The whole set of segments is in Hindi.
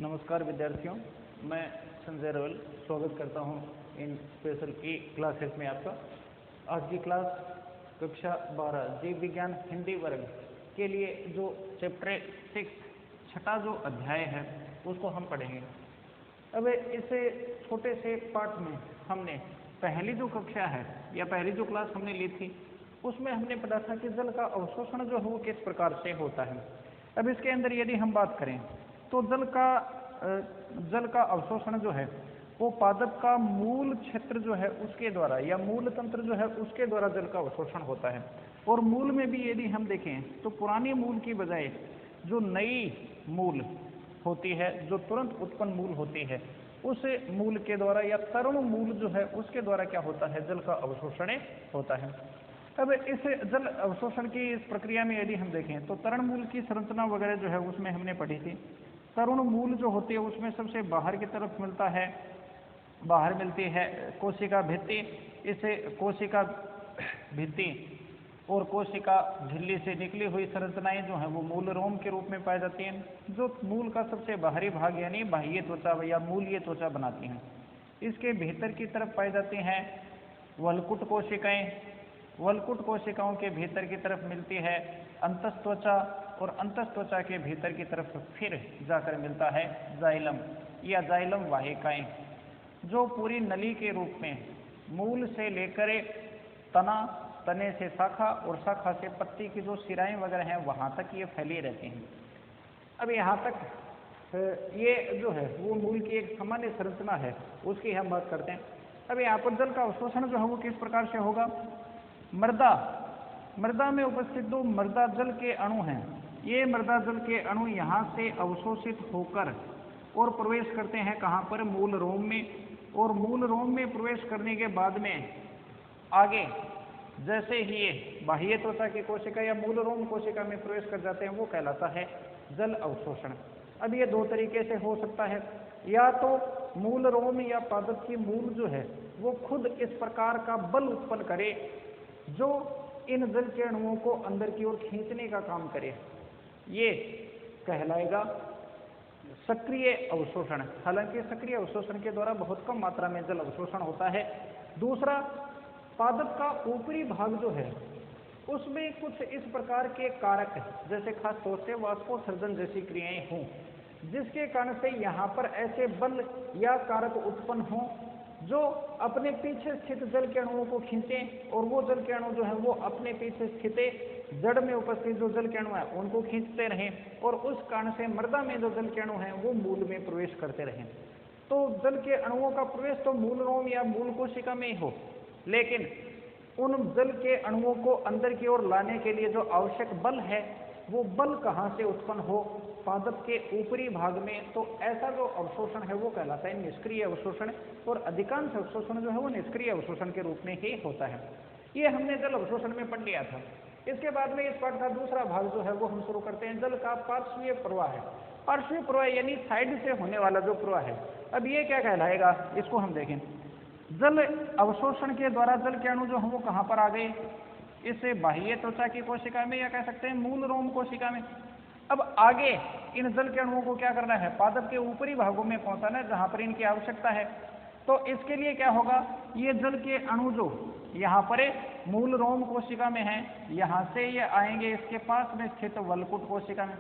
नमस्कार विद्यार्थियों, मैं संजय रवल स्वागत करता हूं इन स्पेशल की क्लासेस में आपका। आज की क्लास कक्षा 12 जीव विज्ञान हिंदी वर्ग के लिए जो चैप्टर 6 छठा जो अध्याय है उसको हम पढ़ेंगे। अब इस छोटे से पाठ में हमने पहली जो कक्षा है या पहली जो क्लास हमने ली थी उसमें हमने पढ़ा था कि जल का अवशोषण जो है वो किस प्रकार से होता है। अब इसके अंदर यदि हम बात करें तो जल का अवशोषण जो है वो पादप का मूल क्षेत्र जो है उसके द्वारा या मूल तंत्र जो है उसके द्वारा जल का अवशोषण होता है। और मूल में भी यदि हम देखें तो पुरानी मूल की बजाय जो नई मूल होती है, जो तुरंत उत्पन्न मूल होती है, उस मूल के द्वारा या तरुण मूल जो है उसके द्वारा क्या होता है, जल का अवशोषण होता है। अब इस जल अवशोषण की इस प्रक्रिया में यदि हम देखें तो तरुण मूल की संरचना वगैरह जो है उसमें हमने पढ़ी थी। तरुण मूल जो होती है उसमें सबसे बाहर की तरफ बाहर मिलती है कोशिका भित्ति। इस कोशिका भित्ति और कोशिका झिल्ली से निकली हुई संरचनाएं जो हैं वो मूल रोम के रूप में पाई जाती हैं, जो मूल का सबसे बाहरी भाग यानी बाह्य त्वचा या मूलीय त्वचा बनाती हैं। इसके भीतर की तरफ पाई जाती हैं वलकुट कोशिकाएं। वलकुट कोशिकाओं के भीतर की तरफ मिलती है अंतस्त्वचा और अंतस्त्वचा के भीतर की तरफ फिर जाकर मिलता है जाइलम या जाइलम वाहिकाएं, जो पूरी नली के रूप में मूल से लेकर तना, तने से शाखा और शाखा से पत्ती की जो सिराएं वगैरह हैं वहां तक ये फैली रहती हैं। अब यहाँ तक ये जो है वो मूल की एक सामान्य संरचना है, उसकी हम बात करते हैं। अब यहाँ पर जल का अवशोषण जो है वो किस प्रकार से होगा। मृदा में उपस्थित दो मृदा जल के अणु हैं, ये मृदा जल के अणु यहाँ से अवशोषित होकर और प्रवेश करते हैं कहाँ पर, मूल रोम में। और मूल रोम में प्रवेश करने के बाद में आगे जैसे ही ये बाह्य त्वचा की कोशिका या मूल रोम कोशिका में प्रवेश कर जाते हैं वो कहलाता है जल अवशोषण। अब ये दो तरीके से हो सकता है, या तो मूल रोम या पादप की मूल जो है वो खुद इस प्रकार का बल उत्पन्न करे जो इन जल के अणुओं को अंदर की ओर खींचने का काम करे, ये कहलाएगा सक्रिय अवशोषण। हालांकि सक्रिय अवशोषण के द्वारा बहुत कम मात्रा में जल अवशोषण होता है। दूसरा, पादप का ऊपरी भाग जो है उसमें कुछ इस प्रकार के कारक जैसे खास तौर से वाष्पोत्सर्जन जैसी क्रियाएं हों जिसके कारण से यहाँ पर ऐसे बल या कारक उत्पन्न हों जो अपने पीछे स्थित जल के अणुओं को खींचें और वो जल के अणु जो है वो अपने पीछे स्थित जड़ में उपस्थित जो जल के अणु है उनको खींचते रहें और उस कारण से मृदा में जो जल के अणु हैं वो मूल में प्रवेश करते रहें। तो जल के अणुओं का प्रवेश तो मूल रोम या मूल कोशिका में ही हो, लेकिन उन जल के अणुओं को अंदर की ओर लाने के लिए जो आवश्यक बल है वो बल कहाँ से उत्पन्न हो, पादप के ऊपरी भाग में। तो ऐसा जो अवशोषण है वो कहलाता है निष्क्रिय अवशोषण, और अधिकांश अवशोषण जो है वो निष्क्रिय अवशोषण के रूप में ही होता है। ये हमने जल अवशोषण में पढ़ लिया था। इसके बाद में इस पाठ का दूसरा भाग जो है वो हम शुरू करते हैं, जल का पार्श्वीय प्रवाह है। पार्श्वीय प्रवाह यानी साइड से होने वाला जो प्रवाह है। अब ये क्या कहलाएगा, इसको हम देखें। जल अवशोषण के द्वारा जल के अणु जो है वो कहाँ पर आ गए, इस बाह्य त्वचा की कोशिका में या कह सकते हैं मूल रोम कोशिका में। अब आगे इन जल के अणुओं को क्या करना है, पादप के ऊपरी भागों में पहुंचाना है जहां पर इनकी आवश्यकता है। तो इसके लिए क्या होगा, ये जल के अणु जो यहाँ पर मूल रोम कोशिका में है, यहाँ से ये आएंगे इसके पास में स्थित वलकुट कोशिका में,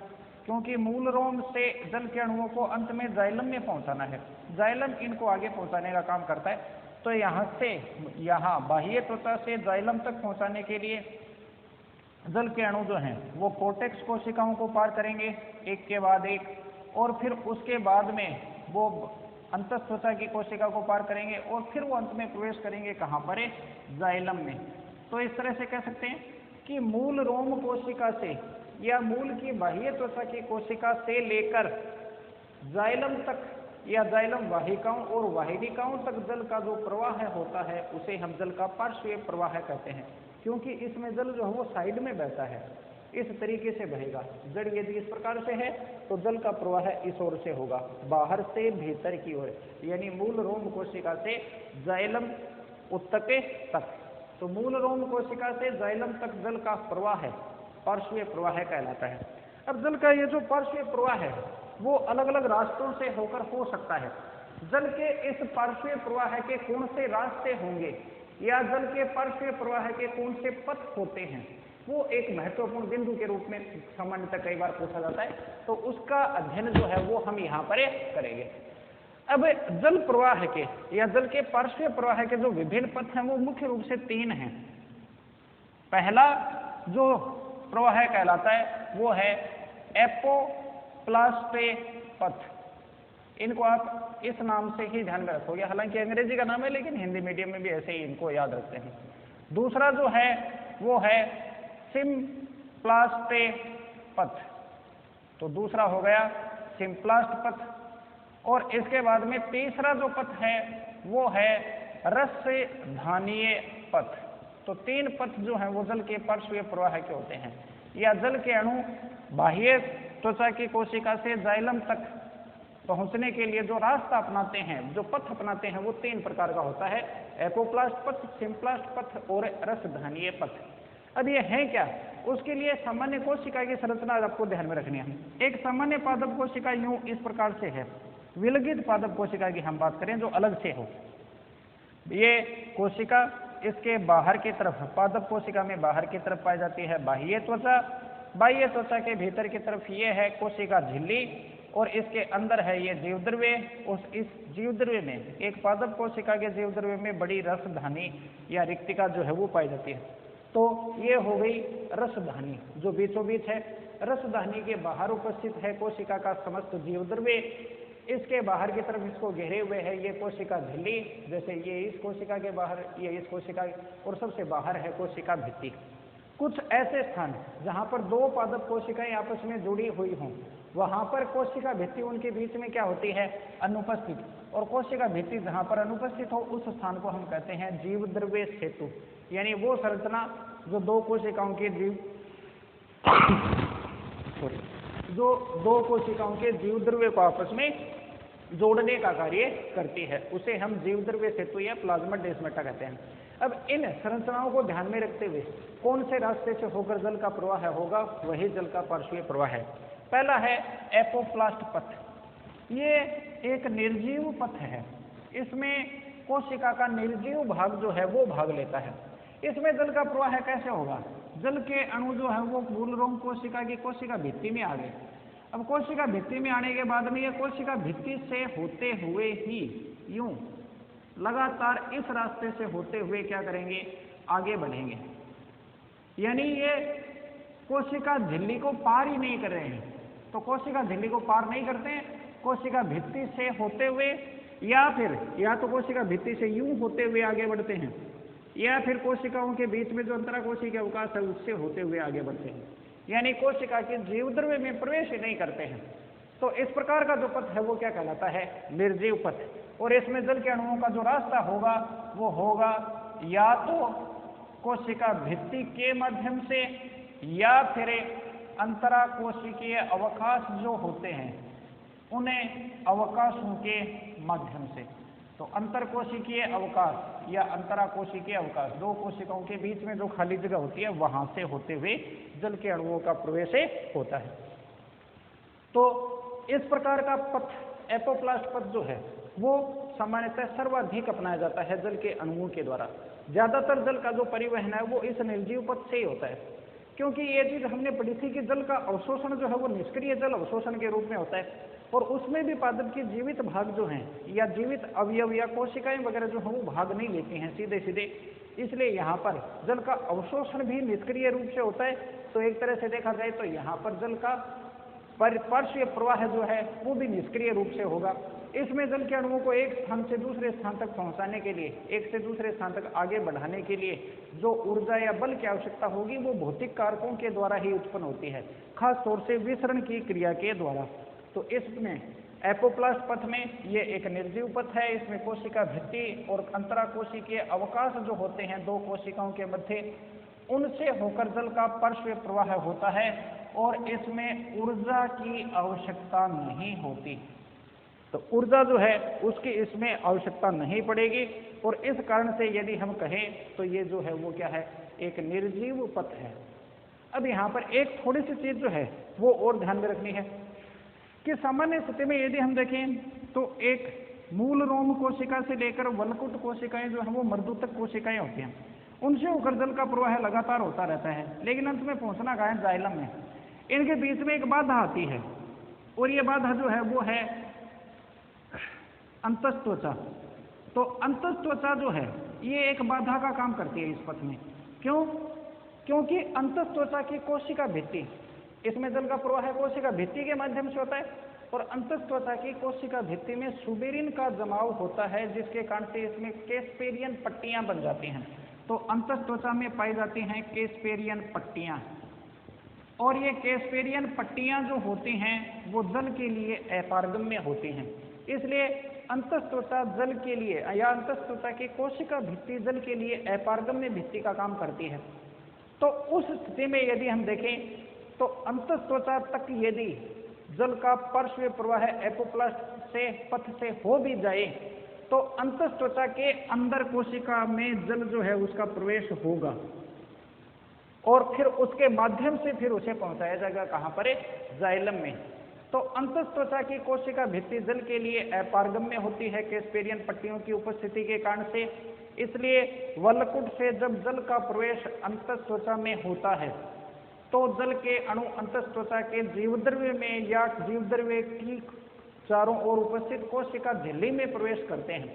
क्योंकि मूल रोम से जल के अणुओं को अंत में जाइलम में पहुंचाना है। जाइलम इनको आगे पहुंचाने का काम करता है। तो यहाँ से यहाँ बाह्य त्वचा से जाइलम तक पहुंचाने के लिए जल के अणु जो हैं वो कोर्टेक्स कोशिकाओं को पार करेंगे एक के बाद एक, और फिर उसके बाद में वो अंतस्त्वचा की कोशिका को पार करेंगे और फिर वो अंत में प्रवेश करेंगे कहाँ पर, जाइलम में। तो इस तरह से कह सकते हैं कि मूल रोम कोशिका से या मूल की बाह्य त्वचा की कोशिका से लेकर जाइलम तक या जाइलम वाहिकाओं और वाहिनिकाओं तक जल का जो प्रवाह होता है उसे हम जल का पार्श्वीय प्रवाह कहते हैं, क्योंकि इसमें जल जो है वो साइड में बहता है, इस तरीके से बहेगा। जड़ यदि इस प्रकार से है तो जल का प्रवाह इस ओर से होगा, बाहर से भीतर की ओर, यानी मूल रोम कोशिका से जाइलम उत्तके तक। तो मूल रोम कोशिका से जाइलम तक जल का प्रवाह है पार्श्वीय प्रवाह कहलाता है। अब जल का ये जो पार्श्वीय प्रवाह है वो अलग अलग रास्तों से होकर हो सकता है। जल के इस पार्श्वीय प्रवाह के कौन से रास्ते होंगे या जल के पार्श्वीय प्रवाह के कौन से पथ होते हैं, वो एक महत्वपूर्ण बिंदु के रूप में सामान्यतः कई बार पूछा जाता है, तो उसका अध्ययन जो है वो हम यहाँ पर करेंगे। अब जल प्रवाह के या जल के पार्श्वीय प्रवाह के जो विभिन्न पथ हैं वो मुख्य रूप से 3 हैं। पहला जो प्रवाह कहलाता है वो है एपोप्लास्ट पथ। इनको आप इस नाम से ही ध्यान में रखोगे, हालांकि अंग्रेजी का नाम है लेकिन हिंदी मीडियम में भी ऐसे ही इनको याद रखते हैं। दूसरा जो है वो है सिम्प्लास्ट पथ, तो दूसरा हो गया सिम्प्लास्ट पथ। और इसके बाद में तीसरा जो पथ है वो है रसधानीय पथ। तो 3 पथ जो हैं वो जल के पार्श्वीय प्रवाह के होते हैं, या जल के अणु बाह्य त्वचा की कोशिका से जाइलम तक पहुंचने के लिए जो रास्ता अपनाते हैं, जो पथ अपनाते हैं, वो 3 प्रकार का होता है, एपोप्लास्ट पथ, सिम्प्लास्ट पथ और रसधानीय पथ। अब ये है क्या, उसके लिए सामान्य कोशिका की संरचना आपको ध्यान में रखनी है। एक सामान्य पादप कोशिका यूं इस प्रकार से है। विलगित पादप कोशिका की हम बात करें जो अलग से हो, ये कोशिका इसके बाहर की तरफ, पादप कोशिका में बाहर की तरफ पाई जाती है बाह्य त्वचा। बाह्य त्वचा के भीतर की तरफ ये है कोशिका झिल्ली और इसके अंदर है ये जीवद्रव्य। इस जीवद्रव्य में, एक पादप कोशिका के जीवद्रव्य में बड़ी रसधानी या रिक्तिका जो है वो पाई जाती है। तो ये हो गई रसधानी जो बीचों बीच है। रसधानी के बाहर उपस्थित है कोशिका का समस्त जीवद्रव्य। इसके बाहर की तरफ इसको घेरे हुए है ये कोशिका झिल्ली, जैसे ये इस कोशिका के बाहर, ये इस कोशिका, और सबसे बाहर है कोशिका भित्ति। कुछ ऐसे स्थान जहां पर 2 पादप कोशिकाएं आपस में जुड़ी हुई हों, वहां पर कोशिका भित्ति उनके बीच में क्या होती है, अनुपस्थित। और कोशिका भित्ति जहां पर अनुपस्थित हो उस स्थान को हम कहते हैं जीवद्रव्य सेतु। यानी वो संरचना जो 2 कोशिकाओं के जीवद्रव्य को आपस में जोड़ने का कार्य करती है, उसे हम जीवद्रव्य सेतु या प्लाज्माडेस्माटा कहते हैं। अब इन संरचनाओं को ध्यान में रखते हुए कौन से रास्ते से होकर जल का प्रवाह होगा, वही जल का पार्श्वीय प्रवाह है। पहला है एपोप्लास्ट पथ। ये एक निर्जीव पथ है, इसमें कोशिका का निर्जीव भाग जो है वो भाग लेता है। इसमें जल का प्रवाह कैसे होगा, जल के अणु जो है वो मूल रोम कोशिका की कोशिका भित्ति में आ गए। अब कोशिका भित्ति में आने के बाद में ये कोशिका भित्ति से होते हुए ही यूं लगातार इस रास्ते से होते हुए क्या करेंगे, आगे बढ़ेंगे। यानी ये कोशिका झिल्ली को पार ही नहीं कर रहे हैं। तो कोशिका झिल्ली को पार नहीं करते हैं, कोशिका भित्ति से होते हुए, या तो कोशिका भित्ति से यूं होते हुए आगे बढ़ते हैं, या फिर कोशिकाओं के बीच में जो अंतराकोशिकीय अवकाश है उससे होते हुए आगे बढ़ते हैं। यानी कोशिका के जीवद्रव्य में प्रवेश ही नहीं करते हैं। तो इस प्रकार का जो पथ है वो क्या कहलाता है, निर्जीव पथ। और इसमें जल के अणुओं का जो रास्ता होगा वो होगा या तो कोशिका भित्ति के माध्यम से या फिर अंतराकोशिकीय अवकाश जो होते हैं उन्हें अवकाशों के माध्यम से। तो अंतरकोशिकीय अवकाश या अंतराकोशिकीय अवकाश, 2 कोशिकाओं के बीच में जो खाली जगह होती है वहां से होते हुए जल के अणुओं का प्रवेश होता है। तो इस प्रकार का पथ एपोप्लास्ट पथ जो है वो सामान्यतः सर्वाधिक अपनाया जाता है जल के अणुओं के द्वारा। ज्यादातर जल का जो परिवहन है वो इस निर्जीव पथ से ही होता है, क्योंकि ये चीज हमने पढ़ी थी कि जल का अवशोषण जो है वो निष्क्रिय जल अवशोषण के रूप में होता है, और उसमें भी पादप के जीवित भाग जो हैं या जीवित अवयव या कोशिकाएं वगैरह जो हैं वो भाग नहीं लेती हैं सीधे सीधे, इसलिए यहाँ पर जल का अवशोषण भी निष्क्रिय रूप से होता है। तो एक तरह से देखा जाए तो यहाँ पर जल का पार्श्वीय प्रवाह जो है वो भी निष्क्रिय रूप से होगा। इसमें जल के अणुओं को एक स्थान से दूसरे स्थान तक पहुंचाने के लिए, एक से दूसरे स्थान तक आगे बढ़ाने के लिए जो ऊर्जा या बल की आवश्यकता होगी वो भौतिक कारकों के द्वारा ही उत्पन्न होती है, खास तौर से विसरण की क्रिया के द्वारा। तो इसमें एपोप्लास्ट पथ में ये एक निर्जीव पथ है, इसमें कोशिका भित्ति और अंतराकोशिकीय अवकाश जो होते हैं 2 कोशिकाओं के मध्य, उनसे होकर जल का पार्श्वीय प्रवाह होता है और इसमें ऊर्जा की आवश्यकता नहीं होती। तो ऊर्जा जो है उसकी इसमें आवश्यकता नहीं पड़ेगी, और इस कारण से यदि हम कहें तो ये जो है वो क्या है, एक निर्जीव पथ है। अब यहाँ पर एक थोड़ी सी चीज जो है वो और ध्यान में रखनी है। कि सामान्य स्थिति में यदि हम देखें तो एक मूल रोम कोशिका से लेकर वलकुट कोशिकाएं जो है वो मर्दूतक कोशिकाएं होती हैं, उनसे होकर जल का प्रवाह लगातार होता रहता है, लेकिन अंत में पहुंचना कहाँ है, जाइलम में। इनके बीच में एक बाधा आती है और ये बाधा जो है वो है अंतस्त्वचा। तो अंतस्त्वचा जो है ये एक बाधा का काम करती है इस पथ में। क्यों? क्योंकि अंतस्त्वचा की कोशिका भित्ति, इसमें जल का प्रवाह कोशिका भित्ति के माध्यम से होता है और अंतस्त्वचा की कोशिका भित्ति में सुबेरिन का जमाव होता है, जिसके कारण से इसमें कैस्पेरियन पट्टियां बन जाती हैं। तो अंतस्त्वचा में पाई जाती हैं कैस्पेरियन पट्टियां, और ये कैस्पेरियन पट्टियां जो होती हैं वो जल के लिए अपारगम्य होती हैं। इसलिए अंतस्त्वचा जल के लिए या अंतस्त्वचा की कोशिका भित्ति जल के लिए अपारगम्य भित्ति का काम करती है। तो उस स्थिति में यदि हम देखें तो अंतस्त्वचा तक यदि जल का पार्श्व प्रवाह एपोप्लास्ट से पथ से हो भी जाए तो अंतस्त्वचा के अंदर कोशिका में जल जो है उसका प्रवेश होगा और फिर उसके माध्यम से फिर उसे पहुंचाया जाएगा कहां पर, जाइलम में। तो अंतस्त्वचा की कोशिका भित्ति जल के लिए अपारगम्य होती है कैस्पेरियन पट्टियों की उपस्थिति के कारण से। इसलिए वलकुट से जब जल का प्रवेश अंतस्त्वचा में होता है तो जल के अणु अंतस्त्वचा के जीवद्रव्य में या जीवद्रव्य की चारों ओर उपस्थित कोशिका झिल्ली में प्रवेश करते हैं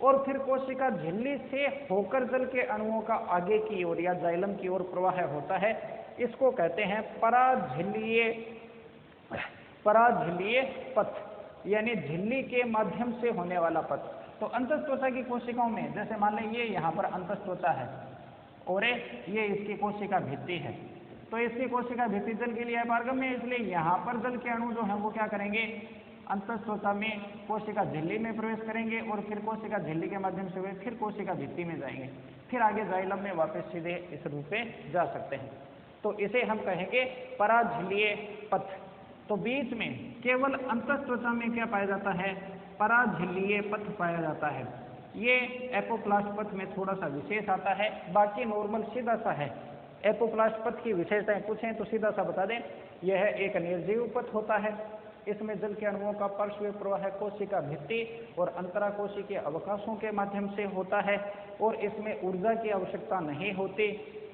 और फिर कोशिका झिल्ली से होकर जल के अणुओं का आगे की ओर या जाइलम की ओर प्रवाह होता है। इसको कहते हैं पराझिल्लीय पथ, यानी झिल्ली के माध्यम से होने वाला पथ। तो अंतस्त्वचा की कोशिकाओं में जैसे मान लें ये यहाँ पर अंतस्त्वचा है और ये इसकी कोशिका भित्ति है, तो इसकी कोशिका भित्ति जल के लिए अपारगम्य है, इसलिए यहाँ पर जल के अणु जो है वो क्या करेंगे, अंतस्त्वचा में कोशिका झिल्ली में प्रवेश करेंगे और फिर कोशिका झिल्ली के माध्यम से वे फिर कोशिका भित्ति में जाएंगे, फिर आगे जाइलम में वापस सीधे इस रूप में जा सकते हैं। तो इसे हम कहेंगे पराझिल्लीय पथ। तो बीच में केवल अंतस्त्वचा में क्या पाया जाता है, पराझिल्लीय पथ पाया जाता है। ये एपोप्लास्ट पथ में थोड़ा सा विशेष आता है, बाकी नॉर्मल सीधा सा है। एपोप्लास्ट पथ की विशेषताएं पूछें तो सीधा सा बता दें, यह एक निर्जीव पथ होता है। इसमें जल के अणुओं का पार्श्व प्रवाह कोशिका भित्ति और अंतराकोशिकीय अवकाशों के माध्यम से होता है और इसमें ऊर्जा की आवश्यकता नहीं होती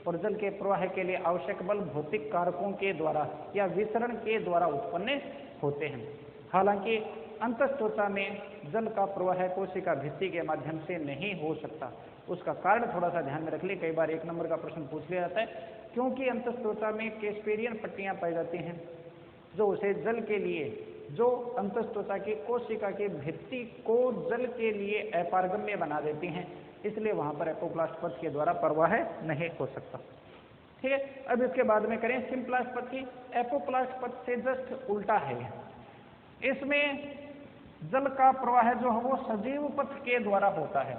और जल के प्रवाह के लिए आवश्यक बल भौतिक कारकों के द्वारा या विसरण के द्वारा उत्पन्न होते हैं। हालांकि अंतस्त्वचा में जल का प्रवाह कोशिका भित्ति के माध्यम से नहीं हो सकता। उसका कारण थोड़ा सा ध्यान में रख ले, कई बार एक नंबर का प्रश्न पूछ लिया जाता है, क्योंकि अंतस्त्वचा में कैस्पेरियन पट्टियां पाई जाती हैं जो उसे जल के लिए, जो अंतस्त्वचा की कोशिका की भित्ति को जल के लिए अपारगम्य बना देती हैं, इसलिए वहां पर एपोप्लास्ट पथ के द्वारा प्रवाह नहीं हो सकता। ठीक है, अब इसके बाद में करें सिम्प्लास्ट पथ की। एपोप्लास्ट पथ से जस्ट उल्टा है, इसमें जल का प्रवाह जो है वो सजीव पथ के द्वारा होता है।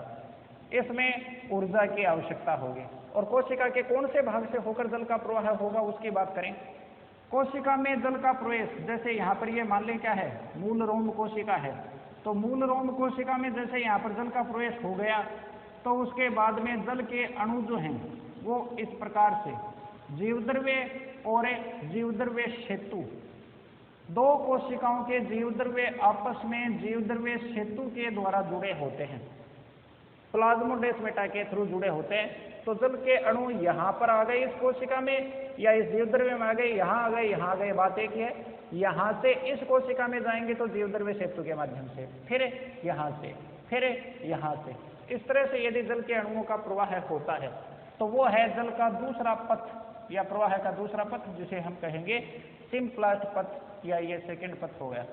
इसमें ऊर्जा की आवश्यकता होगी और कोशिका के कौन से भाग से होकर जल का प्रवाह होगा उसकी बात करें। कोशिका में जल का प्रवेश, जैसे यहाँ पर ये मान लें क्या है, मूल रोम कोशिका है, तो मूल रोम कोशिका में जैसे यहाँ पर जल का प्रवेश हो गया तो उसके बाद में जल के अणु जो हैं वो इस प्रकार से जीवद्रव्य और जीवद्रव्य सेतु, दो कोशिकाओं के जीवद्रव्य आपस में जीवद्रव्य सेतु के द्वारा जुड़े होते हैं, प्लाज्मोडेस्माटा के थ्रू जुड़े होते हैं। तो जल के अणु यहाँ पर आ गए इस कोशिका में या इस जीवद्रव्य में आ गए, यहाँ आ गए, यहाँ आ गए, बात एक ही है। यहाँ से इस कोशिका में जाएंगे तो जीवद्रव्य सेतु के माध्यम से, फिर यहाँ से, फिर यहाँ से, इस तरह से यदि जल के अणुओं का प्रवाह होता है तो वो है जल का दूसरा पथ या प्रवाह का दूसरा पथ, जिसे हम कहेंगे सिम्प्लास्ट पथ या ये सेकेंड पथ हो गया।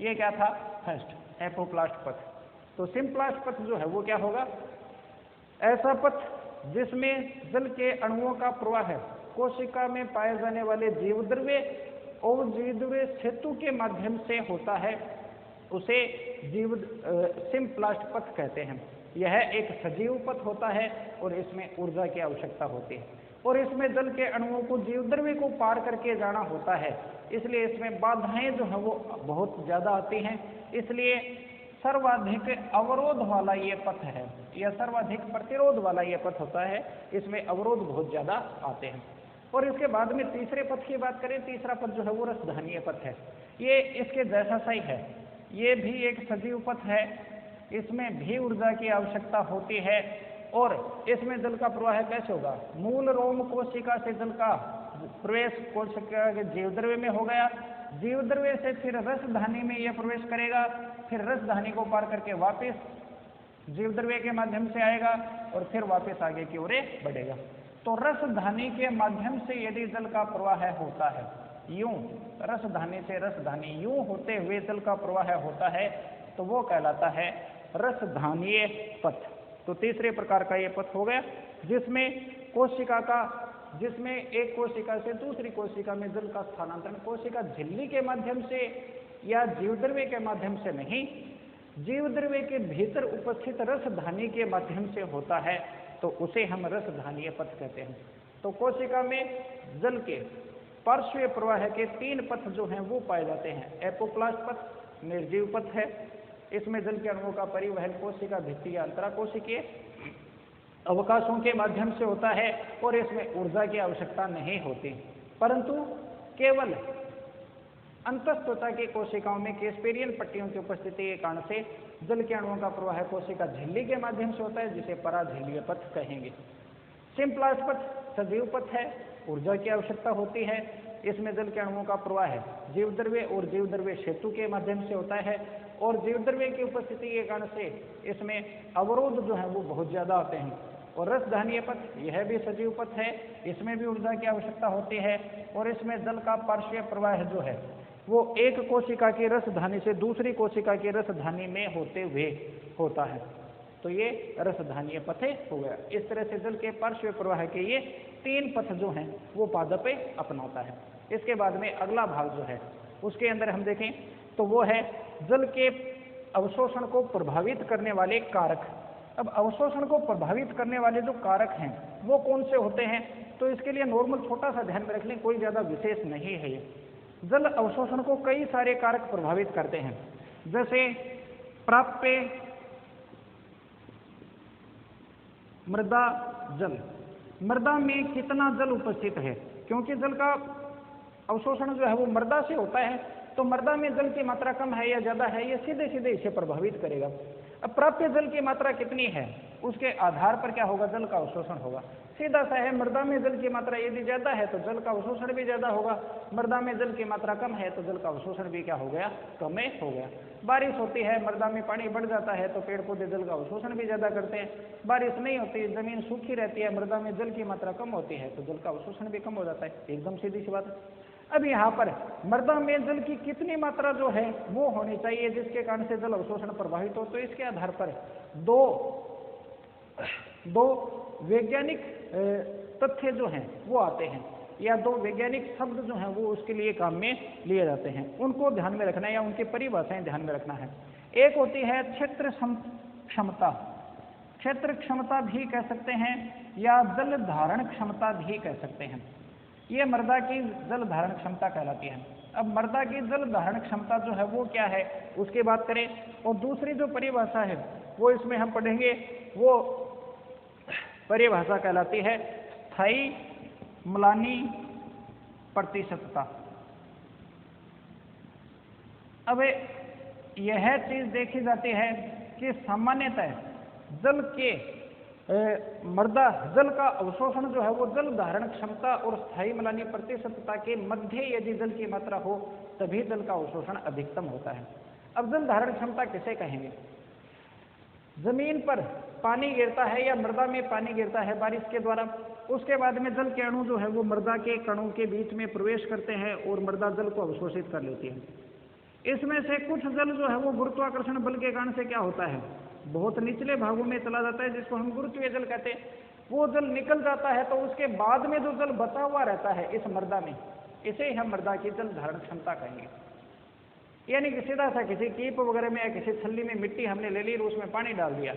ये क्या था, फर्स्ट एपोप्लास्ट पथ। तो सिम्प्लास्ट पथ जो है वो क्या होगा, ऐसा पथ जिसमें जल के अणुओं का प्रवाह कोशिका में पाए जाने वाले जीवद्रव्य और जीवद्रव्य सेतु के माध्यम से होता है, उसे सिम्प्लास्ट पथ कहते हैं। यह एक सजीव पथ होता है और इसमें ऊर्जा की आवश्यकता होती है और इसमें जल के अणुओं को जीवद्रव्य को पार करके जाना होता है, इसलिए इसमें बाधाएं जो है वो बहुत ज्यादा आती हैं। इसलिए सर्वाधिक अवरोध वाला ये पथ है या सर्वाधिक प्रतिरोध वाला ये पथ होता है, इसमें अवरोध बहुत ज्यादा आते हैं। और इसके बाद में तीसरे पथ की बात करें, तीसरा पथ जो है वो रसधानीय पथ है। ये इसके जैसा सा ही है, ये भी एक सजीव पथ है, इसमें भी ऊर्जा की आवश्यकता होती है। और इसमें जल का प्रवाह कैसे होगा? मूल रोम कोशिका से जल का प्रवेश कोशिका के जीवद्रव्य में हो गया, जीवद्रव्य से फिर रसधानी में यह प्रवेश करेगा, फिर रसधानी को पार करके वापस जीवद्रव्य के माध्यम से आएगा और फिर वापस आगे की ओर बढ़ेगा। तो रसधानी के माध्यम से यदि जल का प्रवाह होता है, यूं रसधानी से रसधानी यूं होते हुए जल का प्रवाह होता है, तो वो कहलाता है रसधानीय पथ। तो तीसरे प्रकार का ये पथ हो गया जिसमें एक कोशिका से दूसरी कोशिका में जल का स्थानांतरण कोशिका झिल्ली के माध्यम से या जीवद्रव्य के माध्यम से नहीं, जीवद्रव्य के भीतर उपस्थित रसधानी के माध्यम से होता है, तो उसे हम रसधानीय पथ कहते हैं। तो कोशिका में जल के पार्श्वीय प्रवाह के 3 पथ जो हैं वो पाए जाते हैं। एपोप्लास्ट पथ निर्जीव पथ है, इसमें जल के अणुओं का परिवहन कोशिका भित्ति या अंतराकोशिकीय अवकाशों के माध्यम से होता है और इसमें ऊर्जा की आवश्यकता नहीं होती, परंतु केवल अंतःस्त्वचा की कोशिकाओं में केस्पेरियन पट्टियों की उपस्थिति के कारण से जल के अणुओं का प्रवाह कोशिका झिल्ली के माध्यम से होता है, जिसे पराझिल्लीय पथ कहेंगे। सिंप्लास्ट पथ सजीव पथ है, ऊर्जा की आवश्यकता होती है, इसमें जल के अणुओं का प्रवाह जीवद्रव्य और जीवद्रव्य सेतु के माध्यम से होता है और जीवद्रव्य की उपस्थिति के कारण से इसमें अवरोध जो है वो बहुत ज्यादा आते हैं। और रसधानीय पथ यह भी सजीव पथ है, इसमें भी ऊर्जा की आवश्यकता होती है और इसमें जल का पार्श्वीय प्रवाह जो है वो एक कोशिका की रसधानी से दूसरी कोशिका की रसधानी में होते हुए होता है। तो ये रसधानीय पथ हो गया। इस तरह से जल के पार्श्वीय प्रवाह के ये 3 पथ जो हैं वो पादप अपनाता है। इसके बाद में अगला भाग जो है उसके अंदर हम देखें तो वो है जल के अवशोषण को प्रभावित करने वाले कारक। अब अवशोषण को प्रभावित करने वाले जो कारक हैं वो कौन से होते हैं, तो इसके लिए नॉर्मल छोटा सा ध्यान में रख लें, कोई ज्यादा विशेष नहीं है ये। जल अवशोषण को कई सारे कारक प्रभावित करते हैं, जैसे प्राप्य, मृदा, जल। मृदा में कितना जल उपस्थित है, क्योंकि जल का अवशोषण जो है वो मृदा से होता है, तो मृदा में जल की मात्रा कम है या ज्यादा है, ये सीधे सीधे इसे प्रभावित करेगा। अब प्राप्य जल की मात्रा कितनी है उसके आधार पर क्या होगा, जल का अवशोषण होगा। सीधा सा है, मृदा में जल की मात्रा यदि ज्यादा है तो जल का अवशोषण भी ज्यादा होगा, मृदा में जल की मात्रा कम है तो जल का अवशोषण भी क्या हो गया, कम हो गया। बारिश होती है, मृदा में पानी बढ़ जाता है तो पेड़ पौधे जल का अवशोषण भी ज्यादा करते हैं। बारिश नहीं होती, जमीन सूखी रहती है, मृदा में जल की मात्रा कम होती है तो जल का अवशोषण भी कम हो जाता है। एकदम सीधी सी बात है। अब यहाँ पर मृदा में जल की कितनी मात्रा जो है वो होनी चाहिए जिसके कारण से जल अवशोषण प्रभावित हो, तो इसके आधार पर दो वैज्ञानिक तथ्य जो हैं वो आते हैं, या 2 वैज्ञानिक शब्द जो हैं वो उसके लिए काम में लिए जाते हैं, उनको ध्यान में रखना है या उनकी परिभाषाएं ध्यान में रखना है। एक होती है क्षेत्र क्षमता, क्षेत्र क्षमता भी कह सकते हैं या जल धारण क्षमता भी कह सकते हैं। ये मृदा की जल धारण क्षमता कहलाती है। अब मृदा की जल धारण क्षमता जो है वो क्या है उसकी बात करें, और दूसरी जो परिभाषा है वो इसमें हम पढ़ेंगे, वो परिभाषा कहलाती है स्थायी म्लानी प्रतिशतता। अब यह चीज देखी जाती है कि सामान्यतः जल के मृदा जल का अवशोषण जो है वो जल धारण क्षमता और स्थायी म्लानी प्रतिशतता के मध्य यदि जल की मात्रा हो तभी जल का अवशोषण अधिकतम होता है। अब जल धारण क्षमता किसे कहेंगे, जमीन पर पानी गिरता है या मृदा में पानी गिरता है बारिश के द्वारा, उसके बाद में जल के अणु जो है वो मृदा के कणों के बीच में प्रवेश करते हैं और मृदा जल को अवशोषित कर लेती है। इसमें से कुछ जल जो है वो गुरुत्वाकर्षण बल के कारण से क्या होता है, बहुत निचले भागों में चला जाता है, जिसको हम गुरुत्वीय जल कहते हैं। वो जल निकल जाता है तो उसके बाद में जो जल बचा हुआ रहता है इस मृदा में, इसे हम मृदा की जल धारण क्षमता कहेंगे। यानी कि सीधा सा किसी कीप वगैरह में या किसी छल्ली में मिट्टी हमने ले ली और उसमें पानी डाल दिया,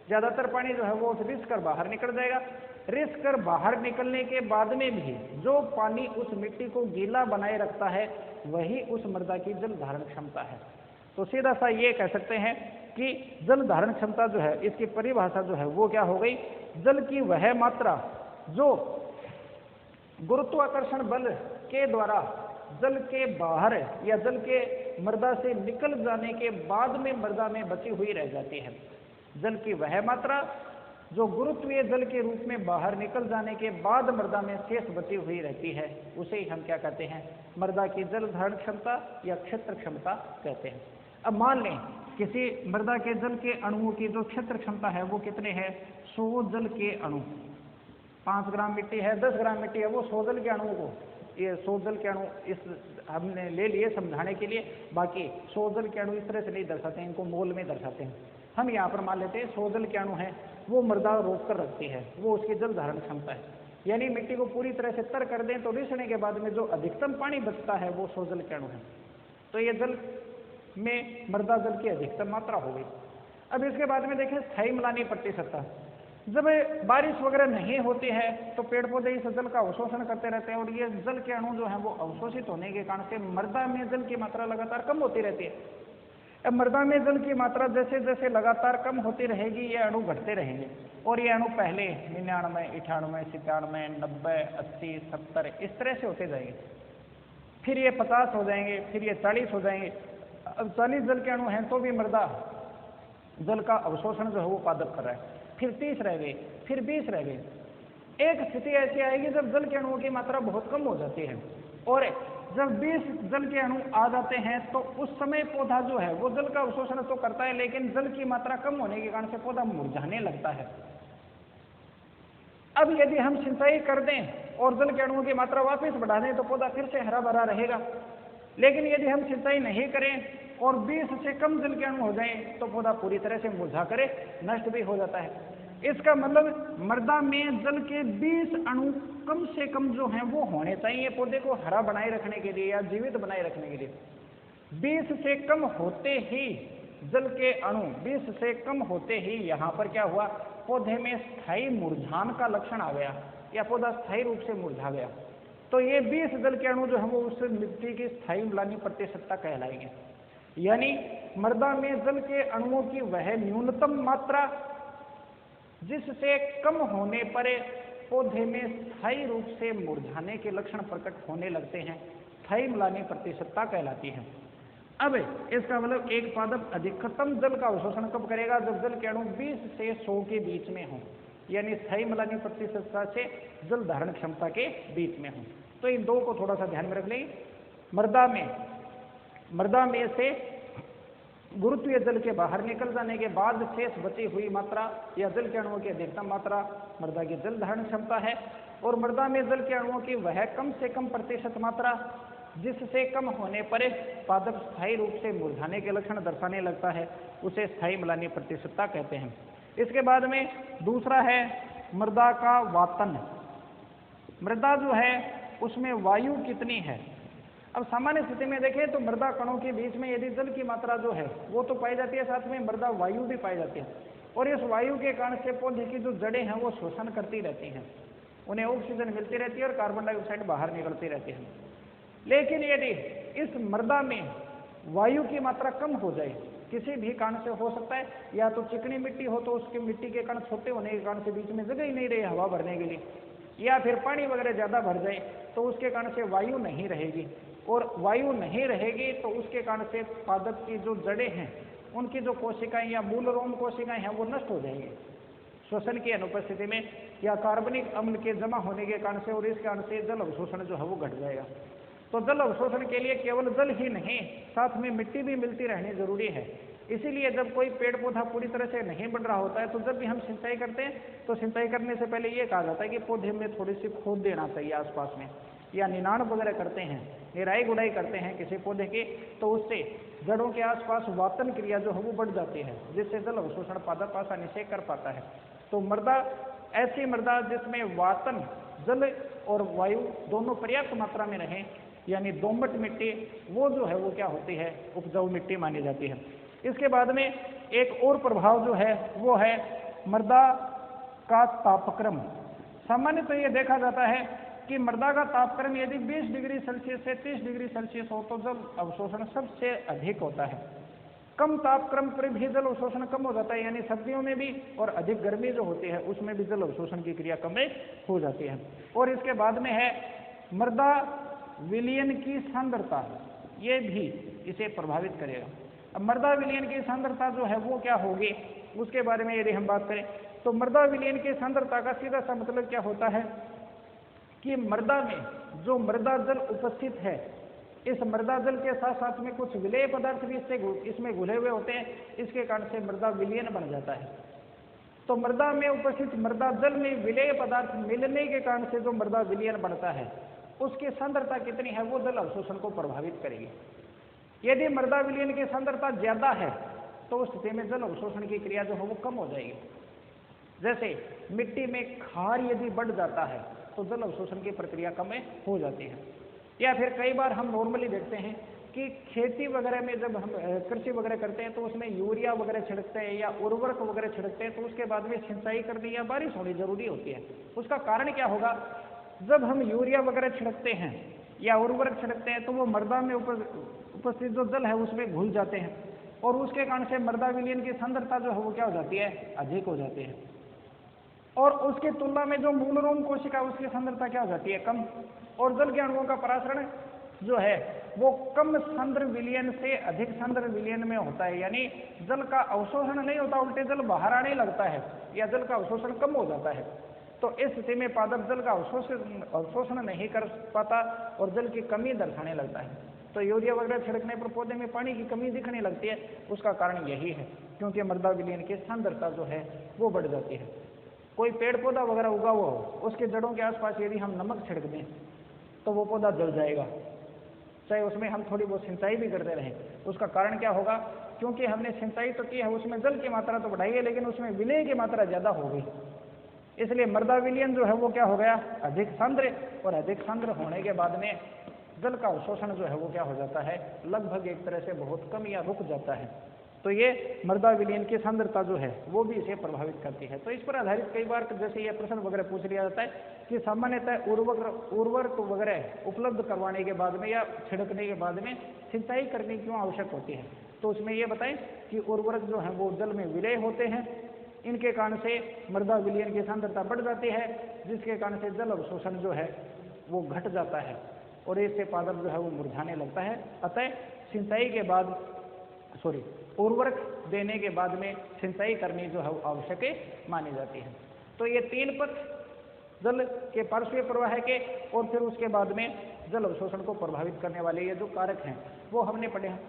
ज्यादातर पानी जो है वो रिस कर बाहर निकल जाएगा। रिस कर बाहर निकलने के बाद में भी जो पानी उस मिट्टी को गीला बनाए रखता है वही उस मृदा की जल धारण क्षमता है। तो सीधा सा ये कह सकते हैं कि जल धारण क्षमता जो है इसकी परिभाषा जो है वो क्या हो गई, जल की वह मात्रा जो गुरुत्वाकर्षण बल के द्वारा जल के बाहर या जल के मृदा से निकल जाने के बाद में मृदा में बची हुई रह जाती है। जल की वह मात्रा जो गुरुत्वीय जल के रूप में बाहर निकल जाने के बाद मृदा में शेष बची हुई रहती है, उसे ही हम क्या कहते हैं, मृदा की जल धारण क्षमता या क्षेत्र क्षमता कहते हैं। अब मान लें किसी मृदा के जल के अणुओं की जो क्षेत्र क्षमता है वो कितने हैं, 100 जल के अणु, 5 ग्राम मिट्टी है, 10 ग्राम मिट्टी है, वो 100 जल के अणुओं को, ये 100 जल के अणु इस हमने ले लिए समझाने के लिए, बाकी 100 जल के अणु इस तरह से नहीं दर्शाते हैं, इनको मोल में दर्शाते हैं। हम यहाँ पर मान लेते हैं 100 जल के अणु हैं, वो मृदा रोक कर रखती है, वो उसकी जल धारण क्षमता है। यानी मिट्टी को पूरी तरह से तर कर दें तो रिसने के बाद में जो अधिकतम पानी बचता है वो 100 जल के अणु है। तो ये जल में मृदा जल की अधिकतम मात्रा हो गई। अब इसके बाद में देखें स्थायी म्लानी प्रतिशतता। जब बारिश वगैरह नहीं होती है तो पेड़ पौधे इस जल का अवशोषण करते रहते हैं और ये जल के अणु जो हैं वो अवशोषित होने के कारण से मृदा में जल की मात्रा लगातार कम होती रहती है। अब मृदा में जल की मात्रा जैसे जैसे लगातार कम होती रहेगी ये अणु घटते रहेंगे और ये अणु पहले 99, 98, 97, 90, 80, 70 इस तरह से होते जाएंगे, फिर ये 50 हो जाएंगे, फिर ये 40 हो जाएंगे। अब 40 जल के अणु हैं तो भी मृदा जल का अवशोषण जो है वो पादप कर रहा है, फिर 30 रह गए, फिर 20 रह गए। एक स्थिति ऐसी आएगी जब जल के अणुओं की मात्रा बहुत कम हो जाती है और जब 20 जल के अणु आ जाते हैं तो उस समय पौधा जो है वो जल का अवशोषण तो करता है, लेकिन जल की मात्रा कम होने के कारण से पौधा मुरझाने लगता है। अब यदि हम सिंचाई कर दें और जल के अणुओं की मात्रा वापस बढ़ा दें तो पौधा फिर से हरा भरा रहेगा, लेकिन यदि हम सिंचाई नहीं करें और 20 से कम जल के अणु हो जाएं तो पौधा पूरी तरह से मुरझा करे नष्ट भी हो जाता है। इसका मतलब मृदा में जल के 20 अणु कम से कम जो हैं वो होने चाहिए पौधे को हरा बनाए रखने के लिए या जीवित बनाए रखने के लिए। 20 से कम होते ही जल के अणु 20 से कम होते ही यहाँ पर क्या हुआ, पौधे में स्थायी मुरझान का लक्षण आ गया या पौधा स्थायी रूप से मुरझा गया। तो ये 20 जल के अणु जो है वो उस मिट्टी की स्थायी म्लानी प्रतिशतता कहलाएंगे। यानी मृदा में जल के अणुओं की वह न्यूनतम मात्रा जिससे कम होने पर पौधे में स्थायी रूप से मुरझाने के लक्षण प्रकट होने लगते हैं, स्थायी म्लानी प्रतिशतता कहलाती है। अब इसका मतलब एक पादप अधिकतम जल का अवशोषण कब करेगा, जब जल के अणु 20 से 100 के बीच में हो, यानी स्थायी म्लानी प्रतिशतता से जल धारण क्षमता के बीच में हो। तो इन दो को थोड़ा सा ध्यान में रख लें। मृदा में से गुरुत्वीय जल के बाहर निकल जाने के बाद शेष बची हुई मात्रा या जल के अणुओं की अधिकतम मात्रा मृदा की जल धारण क्षमता है और मृदा में जल के अणुओं की वह कम से कम प्रतिशत मात्रा जिससे कम होने पर पादप स्थायी रूप से मुरझाने के लक्षण दर्शाने लगता है, उसे स्थायी म्लानी प्रतिशतता कहते हैं। इसके बाद में दूसरा है मृदा का वातन। मृदा जो है उसमें वायु कितनी है। अब सामान्य स्थिति में देखें तो मृदा कणों के बीच में यदि जल की मात्रा जो है वो तो पाई जाती है, साथ में मृदा वायु भी पाई जाती है और इस वायु के कारण से पौधे की जो जड़ें हैं वो शोषण करती रहती हैं, उन्हें ऑक्सीजन मिलती रहती है और कार्बन डाइऑक्साइड बाहर निकलती रहती है। लेकिन यदि इस मृदा में वायु की मात्रा कम हो जाए, किसी भी कारण से हो सकता है, या तो चिकनी मिट्टी हो तो उसके मिट्टी के कण छोटे होने के कारण से बीच में जगह ही नहीं रही हवा भरने के लिए, या फिर पानी वगैरह ज़्यादा भर जाए तो उसके कारण से वायु नहीं रहेगी और वायु नहीं रहेगी तो उसके कारण से पादप की जो जड़ें हैं उनकी जो कोशिकाएं या मूल रोम कोशिकाएं हैं वो नष्ट हो जाएंगी श्वसन की अनुपस्थिति में या कार्बनिक अम्ल के जमा होने के कारण से, और इस कारण से जल अवशोषण जो है वो घट जाएगा। तो जल अवशोषण के लिए केवल जल ही नहीं, साथ में मिट्टी भी मिलती रहनी जरूरी है। इसीलिए जब कोई पेड़ पौधा पूरी तरह से नहीं बढ़ रहा होता है तो जब भी हम सिंचाई करते हैं तो सिंचाई करने से पहले ये कहा जाता है कि पौधे में थोड़ी सी खोद देना चाहिए आसपास में, या निनाण वगैरह करते हैं, निराई गुड़ाई करते हैं किसी पौधे की, तो उससे जड़ों के आसपास वातन क्रिया जो है वो बढ़ जाती है, जिससे जल अवशोषण पादप आसानी से कर पाता है। तो मृदा ऐसी मृदा जिसमें वातन जल और वायु दोनों पर्याप्त मात्रा में रहें, यानी दोमट मिट्टी, वो जो है वो क्या होती है, उपजाऊ मिट्टी मानी जाती है। इसके बाद में एक और प्रभाव जो है वो है मृदा का तापक्रम। सामान्यतः तो ये देखा जाता है कि मृदा का तापक्रम यदि 20 डिग्री सेल्सियस से 30 डिग्री सेल्सियस हो तो जल अवशोषण सबसे अधिक होता है। कम तापक्रम पर भी जल अवशोषण कम हो जाता है, यानी सर्दियों में भी, और अधिक गर्मी जो होती है उसमें भी जल अवशोषण की क्रिया कम हो जाती है। और इसके बाद में है मृदा विलयन की सांद्रता, ये भी इसे प्रभावित करेगा। अब मृदा विलयन की सांद्रता जो है वो क्या होगी, उसके बारे में यदि हम बात करें तो मृदा विलयन की सांद्रता का सीधा सा मतलब क्या होता है कि मृदा में जो मृदा जल उपस्थित है, इस मृदा जल के साथ साथ में कुछ विलेय पदार्थ भी इसमें घुले हुए होते हैं, इसके कारण से मृदा विलयन बन जाता है। तो मृदा में उपस्थित मृदा जल में विलेय पदार्थ मिलने के कारण से जो मृदा विलयन बनता है, उसकी सांद्रता कितनी है वो जल अवशोषण को प्रभावित करेगी। यदि मृदा विलयन की सांद्रता ज्यादा है तो उस स्थिति में जल अवशोषण की क्रिया जो है वो कम हो जाएगी। जैसे मिट्टी में क्षार यदि बढ़ जाता है तो जल अवशोषण की प्रक्रिया कम हो जाती है। या फिर कई बार हम नॉर्मली देखते हैं कि खेती वगैरह में जब हम कृषि वगैरह करते हैं तो उसमें यूरिया वगैरह छिड़कते हैं या उर्वरक वगैरह छिड़कते हैं, तो उसके बाद में सिंचाई करनी या बारिश होनी जरूरी होती है। उसका कारण क्या होगा, जब हम यूरिया वगैरह छिड़कते हैं या उर्वरक छिड़कते हैं तो वो मृदा में उपस्थित जो जल है उसमें घुल जाते हैं और उसके कारण से मृदा विलयन की सांद्रता जो है वो क्या हो जाती है, अधिक हो जाती है। और उसकी तुलना में जो मूल रोम कोशिका उसकी सांद्रता क्या हो जाती है, कम। और जल के अणुओं का परासरण जो है वो कम सांद्र विलयन से अधिक सांद्र विलयन में होता है, यानी जल का अवशोषण नहीं होता, उल्टे जल बाहर आने लगता है या जल का अवशोषण कम हो जाता है। तो इस स्थिति में पादप जल का अवशोषण नहीं कर पाता और जल की कमी दर्शाने लगता है। तो यूरिया वगैरह छिड़कने पर पौधे में पानी की कमी दिखने लगती है, उसका कारण यही है क्योंकि मृदा विलयन की सांद्रता जो है वो बढ़ जाती है। कोई पेड़ पौधा वगैरह उगा हुआ हो, उसके जड़ों के आसपास यदि हम नमक छिड़क दें तो वो पौधा जल जाएगा, चाहे उसमें हम थोड़ी बहुत सिंचाई भी करते रहें। उसका कारण क्या होगा, क्योंकि हमने सिंचाई तो की है, उसमें जल की मात्रा तो बढ़ाई है लेकिन उसमें विलय की मात्रा ज्यादा हो गई, इसलिए मृदा विलयन जो है वो क्या हो गया, अधिक सांद्र। और अधिक सांद्र होने के बाद में जल का अवशोषण जो है वो क्या हो जाता है, लगभग एक तरह से बहुत कम या रुक जाता है। तो ये मृदा विलयन की सांद्रता जो है वो भी इसे प्रभावित करती है। तो इस पर आधारित कई बार जैसे ये प्रश्न वगैरह पूछ लिया जाता है कि सामान्यतः उर्वरक वगैरह उपलब्ध करवाने के बाद में या छिड़कने के बाद में सिंचाई करनी क्यों आवश्यक होती है। तो उसमें ये बताएं कि उर्वरक जो है वो जल में विलय होते हैं, इनके कारण से मृदा विलयन की सांद्रता बढ़ जाती है, जिसके कारण से जल अवशोषण जो है वो घट जाता है और इससे पादप जो है वो मुरझाने लगता है। अतः सिंचाई के बाद उर्वरक देने के बाद में सिंचाई करनी जो है आवश्यक मानी जाती है। तो ये तीन पथ जल के पार्श्वीय प्रवाह के और फिर उसके बाद में जल अवशोषण को प्रभावित करने वाले ये जो कारक हैं वो हमने पढ़े हैं।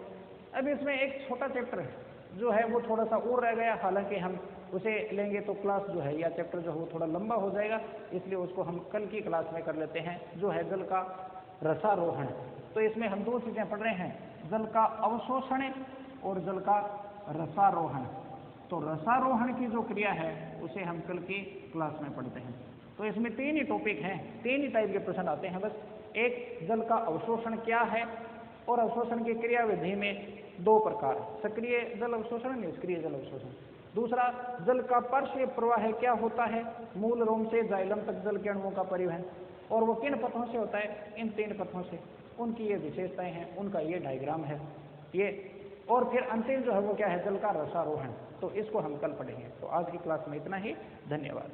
अब इसमें एक छोटा चैप्टर जो है वो थोड़ा सा और रह गया, हालांकि हम उसे लेंगे तो क्लास जो है या चैप्टर जो है वो थोड़ा लंबा हो जाएगा, इसलिए उसको हम कल की क्लास में कर लेते हैं, जो है जल का रसारोहण। तो इसमें हम दो चीजें पढ़ रहे हैं, जल का अवशोषण और जल का रसारोहण। तो रसारोहण की जो क्रिया है उसे हम कल की क्लास में पढ़ते हैं। तो इसमें तीन ही टॉपिक हैं, तीन ही टाइप के प्रश्न आते हैं बस। एक, जल का अवशोषण क्या है और अवशोषण की क्रिया विधि में दो प्रकार, सक्रिय जल अवशोषण, निष्क्रिय जल अवशोषण। दूसरा, जल का पार्श्वीय प्रवाह क्या होता है, मूल रोम से जाइलम तक जल के अणुओं का परिवहन, और वो किन पथों से होता है, इन तीन पथों से, उनकी ये विशेषताएं हैं, उनका ये डायग्राम है ये। और फिर अंतिम जो है वो क्या है, जल का रसारोहण। तो इसको हम कल पढ़ेंगे। तो आज की क्लास में इतना ही, धन्यवाद।